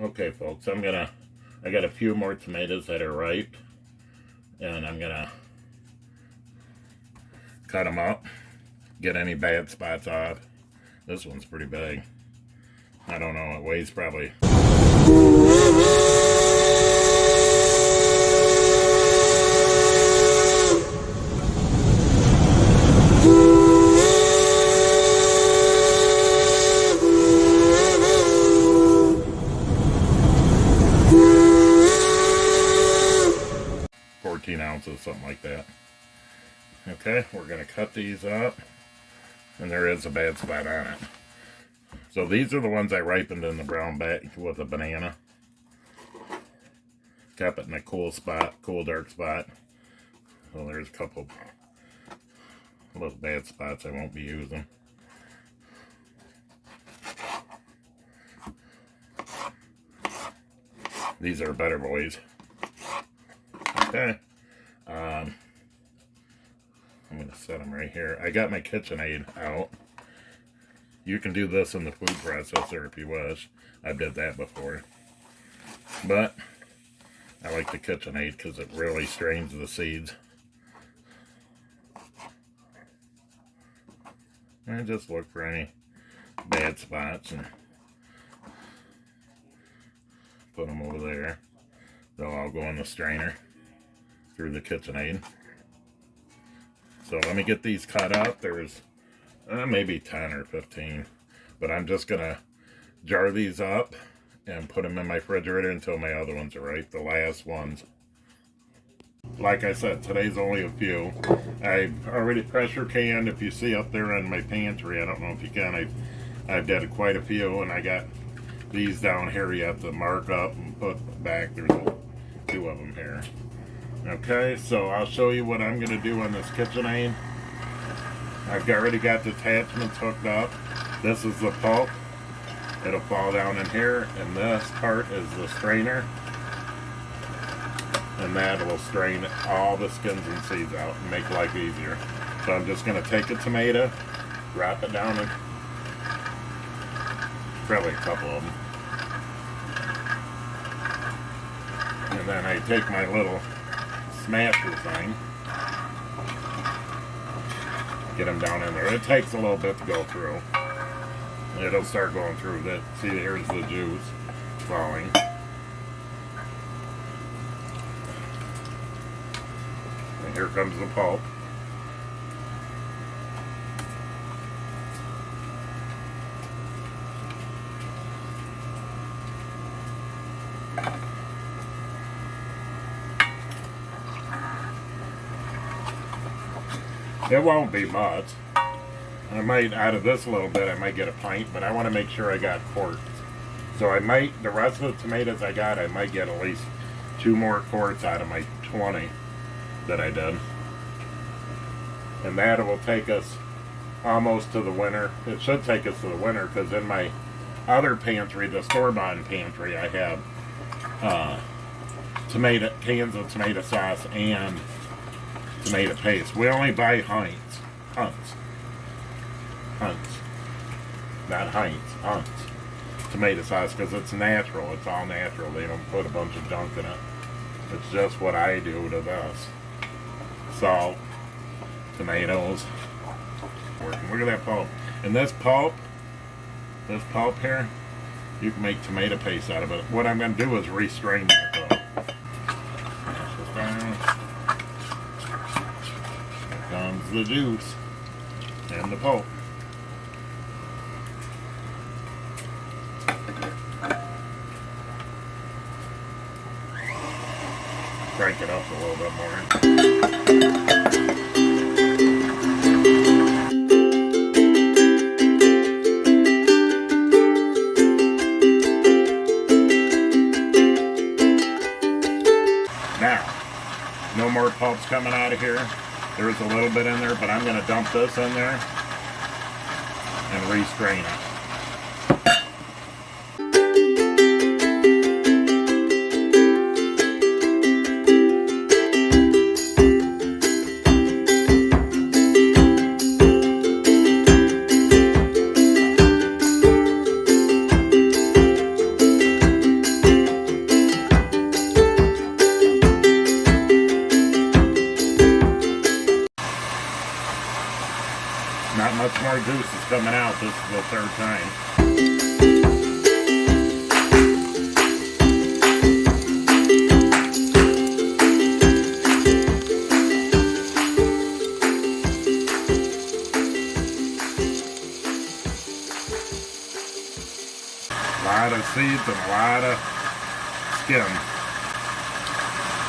Okay, folks, I got a few more tomatoes that are ripe, and I'm gonna cut them up, get any bad spots off. This one's pretty big. I don't know, it weighs probably 14 ounces, something like that. Okay, we're gonna cut these up, and there is a bad spot on it. So these are the ones I ripened in the brown bag with a banana. Kept it in a cool spot, cool dark spot. So there's a couple little bad spots I won't be using. These are better boys. Okay. I'm going to set them right here. I got my KitchenAid out. You can do this in the food processor if you wish. I've did that before. But I like the KitchenAid because it really strains the seeds. And just look for any bad spots and put them over there. They'll all go in the strainer through the KitchenAid. So let me get these cut up. There's maybe 10 or 15. But I'm just going to jar these up and put them in my refrigerator until my other ones are right. The last ones. Like I said, today's only a few. I've already pressure canned. If you see up there in my pantry, I don't know if you can, I've did quite a few, and I got these down here you have to mark up and put back. There's two of them here. Okay, so I'll show you what I'm going to do on this KitchenAid. I've already got the attachments hooked up. This is the pulp. It'll fall down in here, and this part is the strainer. And that will strain all the skins and seeds out and make life easier. So I'm just going to take a tomato, wrap it down in probably a couple of them. And then I take my little smasher thing, get them down in there. It takes a little bit to go through. It'll start going through that. See, here's the juice falling. And here comes the pulp. It won't be much. I might, out of this a little bit, I might get a pint, but I want to make sure I got quarts. So I might, the rest of the tomatoes I got, I might get at least 2 more quarts out of my 20 that I did. And that will take us almost to the winter. It should take us to the winter, because in my other pantry, the store-bought pantry, I have cans of tomato sauce and tomato paste. We only buy Hunt's, not Hunt's tomato sauce, because it's natural. It's all natural. They don't put a bunch of junk in it. It's just what I do to this. Salt, tomatoes, working. Look at that pulp. And this pulp here, you can make tomato paste out of it. What I'm going to do is restrain that though. Here comes the juice and the pulp. Crank it up a little bit more. Now, no more pulp's coming out of here. There's a little bit in there, but I'm going to dump this in there and restrain it. more juice is coming out. This is the third time. A lot of seeds and a lot of skin.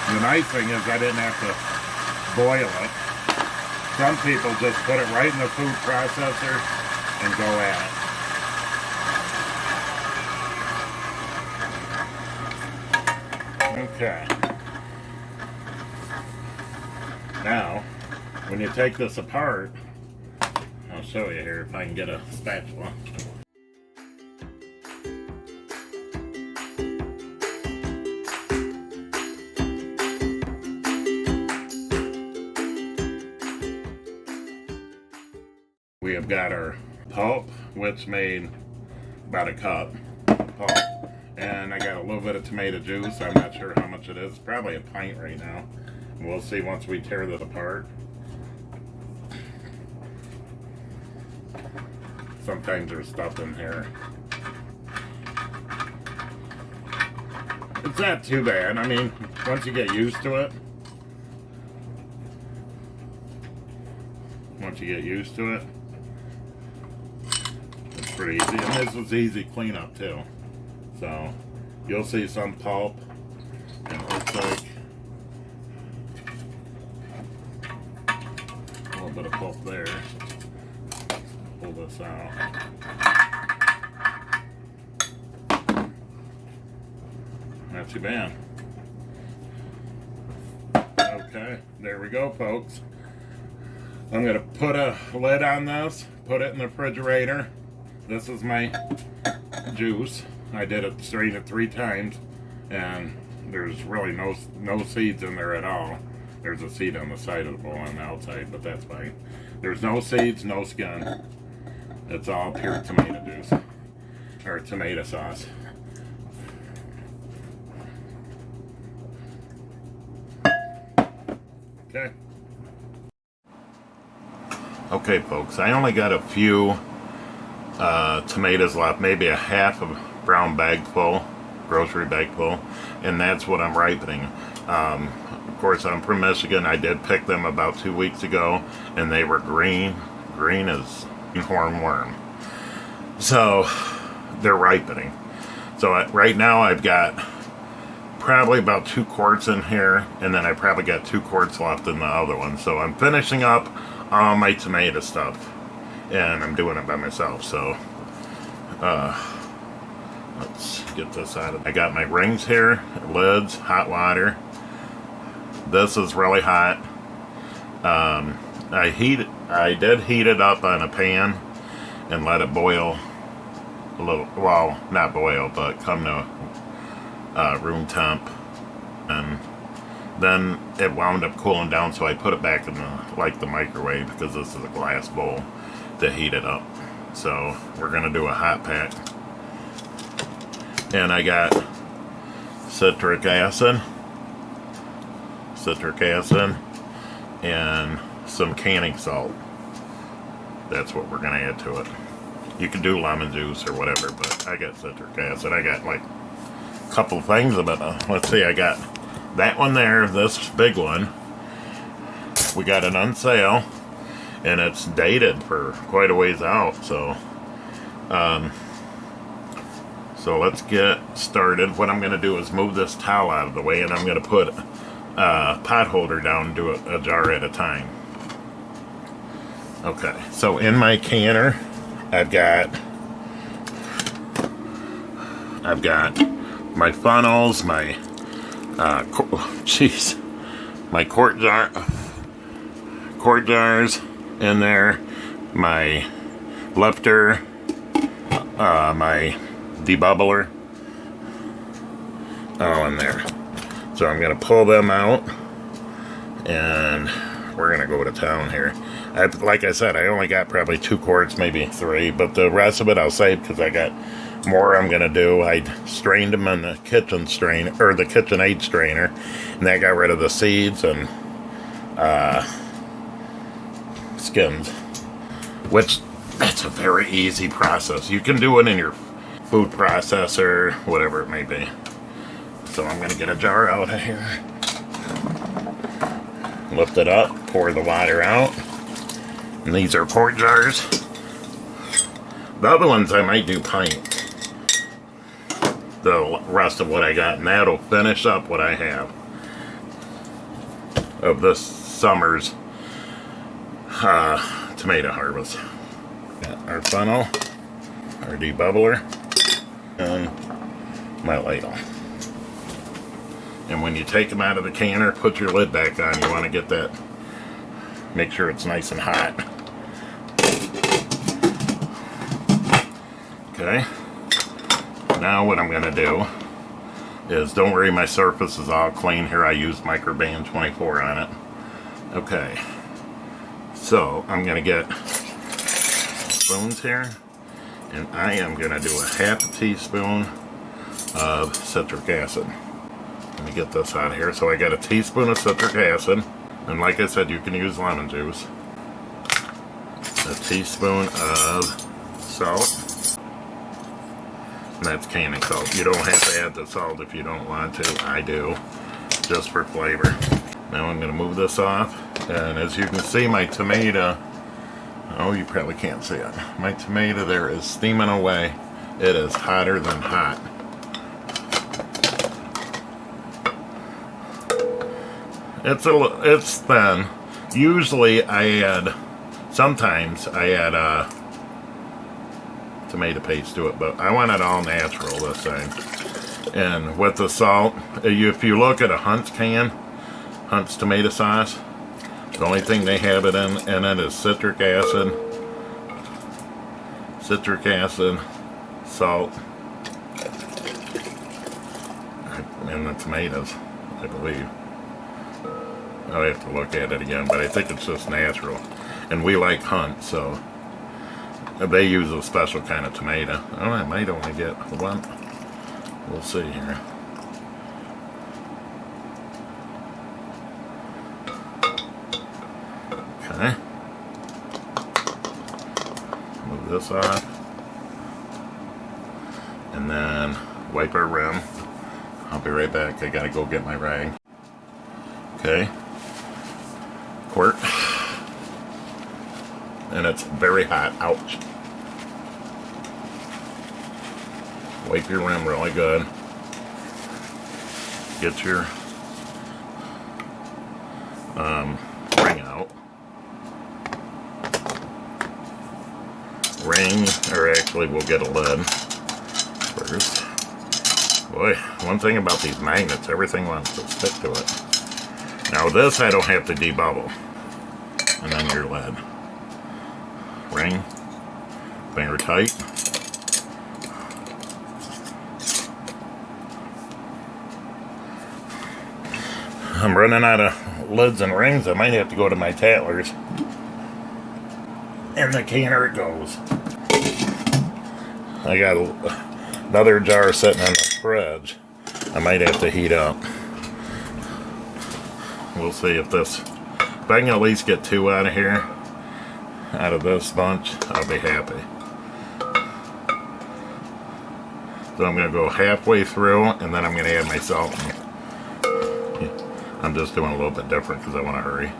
The nice thing is I didn't have to boil it. Some people just put it right in the food processor and go at it. Okay. Now, when you take this apart, I'll show you here if I can get a spatula. We have got our pulp, which made about a cup pulp, and I got a little bit of tomato juice. I'm not sure how much it is, probably a pint right now. We'll see once we tear that apart. Sometimes there's stuff in here. It's not too bad. I mean, once you get used to it, it's pretty easy. And this was easy cleanup too. So you'll see some pulp, and it looks like a little bit of pulp there. Pull this out. Not too bad. Okay, there we go, folks. I'm going to put a lid on this, put it in the refrigerator. This is my juice. I did it, strained it 3 times, and there's really no seeds in there at all. There's a seed on the side of the bowl on the outside, but that's fine. There's no seeds, no skin. It's all pure tomato juice, or tomato sauce. Okay. Okay, folks, I only got a few tomatoes left, maybe a half a brown bag full, grocery bag full, and that's what I'm ripening. Of course, I'm from Michigan. I did pick them about 2 weeks ago, and they were green as hornworm. So they're ripening. So right now I've got probably about 2 quarts in here, and then I probably got 2 quarts left in the other one. So I'm finishing up all my tomato stuff, and I'm doing it by myself. So let's get this out of. I got my rings here, lids, hot water. This is really hot. I did heat it up on a pan and let it boil a little. Well, not boil, but come to room temp, and then it wound up cooling down, so I put it back in the microwave, because this is a glass bowl, to heat it up. So we're gonna do a hot pack, and I got citric acid, and some canning salt. That's what we're gonna add to it. You can do lemon juice or whatever, but I got citric acid. I got like a couple things of it. Let's see, I got that one there, this big one. We got it on sale, and it's dated for quite a ways out. So let's get started. What I'm going to do is move this towel out of the way, and I'm going to put a pot holder down and do a jar at a time. Okay, so in my canner, I've got my funnels, my my quart jars in there, my lifter, my debubbler, all in there. So I'm gonna pull them out, and we're gonna go to town here. Like I said, I only got probably 2 quarts, maybe 3, but the rest of it I'll save, because I got more I'm gonna do. I strained them in the kitchen strainer, or the KitchenAid strainer, and that got rid of the seeds and skins, which It's a very easy process. You can do it in your food processor, whatever it may be. So I'm going to get a jar out of here. Lift it up, pour the water out. And these are quart jars. The other ones I might do pint. The rest of what I got, and that'll finish up what I have of this summer's tomato harvest. Got our funnel, our debubbler, and my ladle. And when you take them out of the canner, put your lid back on. You want to get that, make sure it's nice and hot. Okay. Now what I'm going to do is, don't worry, my surface is all clean here. I used Microban 24 on it. Okay. So I'm going to get spoons here, and I am going to do a half a teaspoon of citric acid. Let me get this out of here. So I got a teaspoon of citric acid, and like I said, you can use lemon juice. A teaspoon of salt. And that's canning salt. You don't have to add the salt if you don't want to. I do, just for flavor. Now I'm going to move this off. And as you can see, my tomato, oh, you probably can't see it. My tomato there is steaming away. It is hotter than hot. It's thin. Usually I add, sometimes I add tomato paste to it, but I want it all natural this time. And with the salt, if you look at a Hunt's can, Hunt's tomato sauce, the only thing they have it in it is citric acid, salt, and the tomatoes, I believe. I'll have to look at it again, but I think it's just natural. And we like Hunt, so they use a special kind of tomato. Oh, I might only get one. We'll see here. Okay. Move this off. And then wipe our rim. I'll be right back. I gotta go get my rag. Okay. Quart. And it's very hot. Ouch. Wipe your rim really good. Get your ring out. Ring, or actually we'll get a lid first. Boy, one thing about these magnets, everything wants to stick to it. Now this I don't have to debubble. And then your lid. Ring, finger tight. I'm running out of lids and rings. I might have to go to my Tattlers. In the canner it goes. I got another jar sitting in the fridge. I might have to heat up. We'll see if I can at least get 2 out of here. Out of this bunch, I'll be happy. So I'm going to go halfway through, and then I'm going to add my salt. I'm just doing a little bit different because I want to hurry.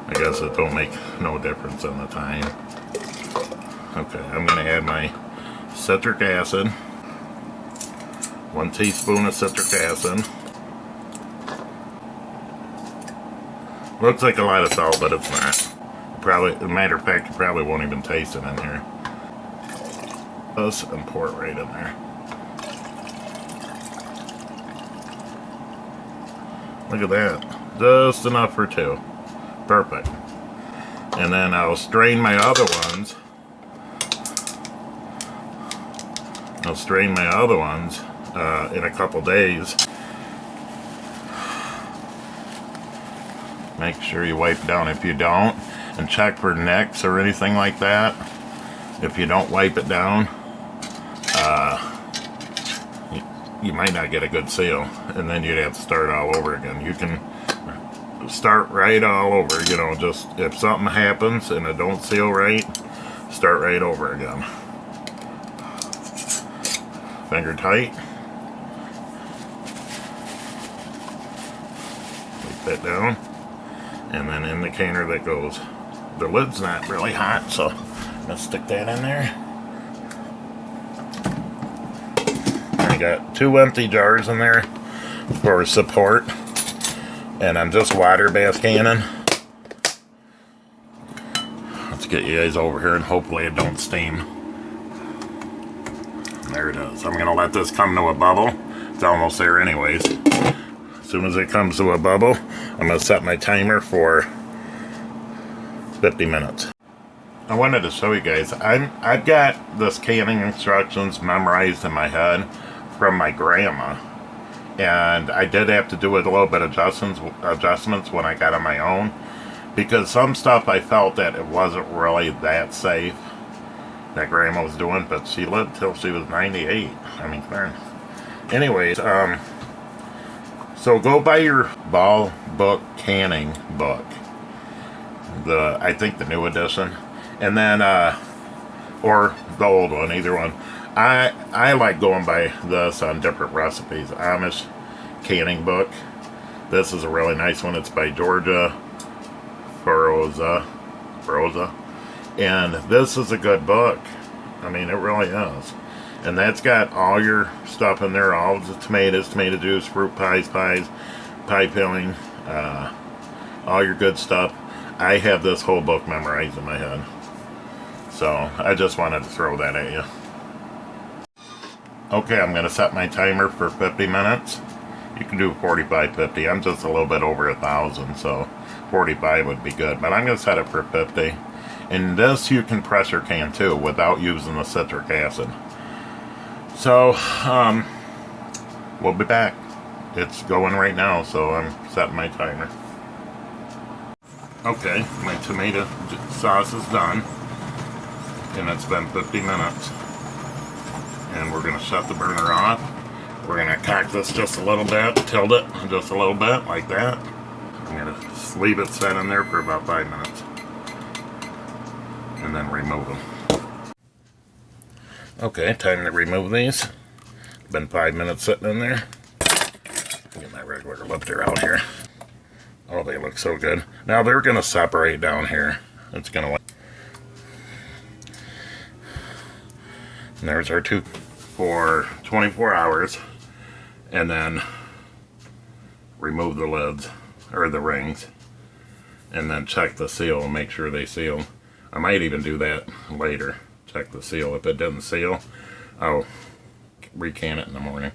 I guess it don't make no difference in the time. Okay, I'm going to add my citric acid. 1 teaspoon of citric acid. Looks like a lot of salt, but it's not. Probably, as a matter of fact, you probably won't even taste it in here. This and pour it right in there. Look at that. Just enough for 2. Perfect. And then I'll strain my other ones. In a couple days. Make sure you wipe down if you don't, and check for nicks or anything like that. If you don't wipe it down, you might not get a good seal, and then you'd have to start all over again. You can start right all over, you know, just if something happens and it don't seal right, start right over again. Finger tight. Wipe that down. And then in the canner that goes. The lid's not really hot, so let's stick that in there. I got 2 empty jars in there for support. And I'm just water bath canning. Let's get you guys over here and hopefully it don't steam. There it is. I'm gonna let this come to a bubble. It's almost there anyways. As soon as it comes to a bubble, I'm gonna set my timer for 50 minutes. I wanted to show you guys. I've got this canning instructions memorized in my head from my grandma. And I did have to do a little bit of adjustments when I got on my own, because some stuff I felt that it wasn't really that safe that Grandma was doing, but she lived till she was 98. I mean, anyways, so go buy your Ball Book canning book, I think the new edition, and then or the old one, either one. I like going by this on different recipes. Amish canning book. This is a really nice one. It's by Georgia Baroza. And this is a good book. I mean, it really is. And that's got all your stuff in there. All the tomatoes, tomato juice, fruit pies, pie filling, all your good stuff. I have this whole book memorized in my head. So, I just wanted to throw that at you. Okay, I'm going to set my timer for 50 minutes. You can do 45, 50. I'm just a little bit over 1,000, so 45 would be good. But I'm going to set it for 50. And this you can pressure can too without using the citric acid. So, we'll be back. It's going right now, so I'm setting my timer. Okay, my tomato sauce is done. And it's been 50 minutes. And we're going to shut the burner off. We're going to cock this just a little bit, tilt it just a little bit, like that. I'm going to leave it set in there for about 5 minutes. And then remove them. Okay, time to remove these. Been 5 minutes sitting in there. Get my regular lifter out here. Oh, they look so good. Now they're going to separate down here. It's going to... And there's our two for 24 hours. And then remove the lids, or the rings. And then check the seal and make sure they seal. I might even do that later. Check the seal. If it doesn't seal, I'll recan it in the morning.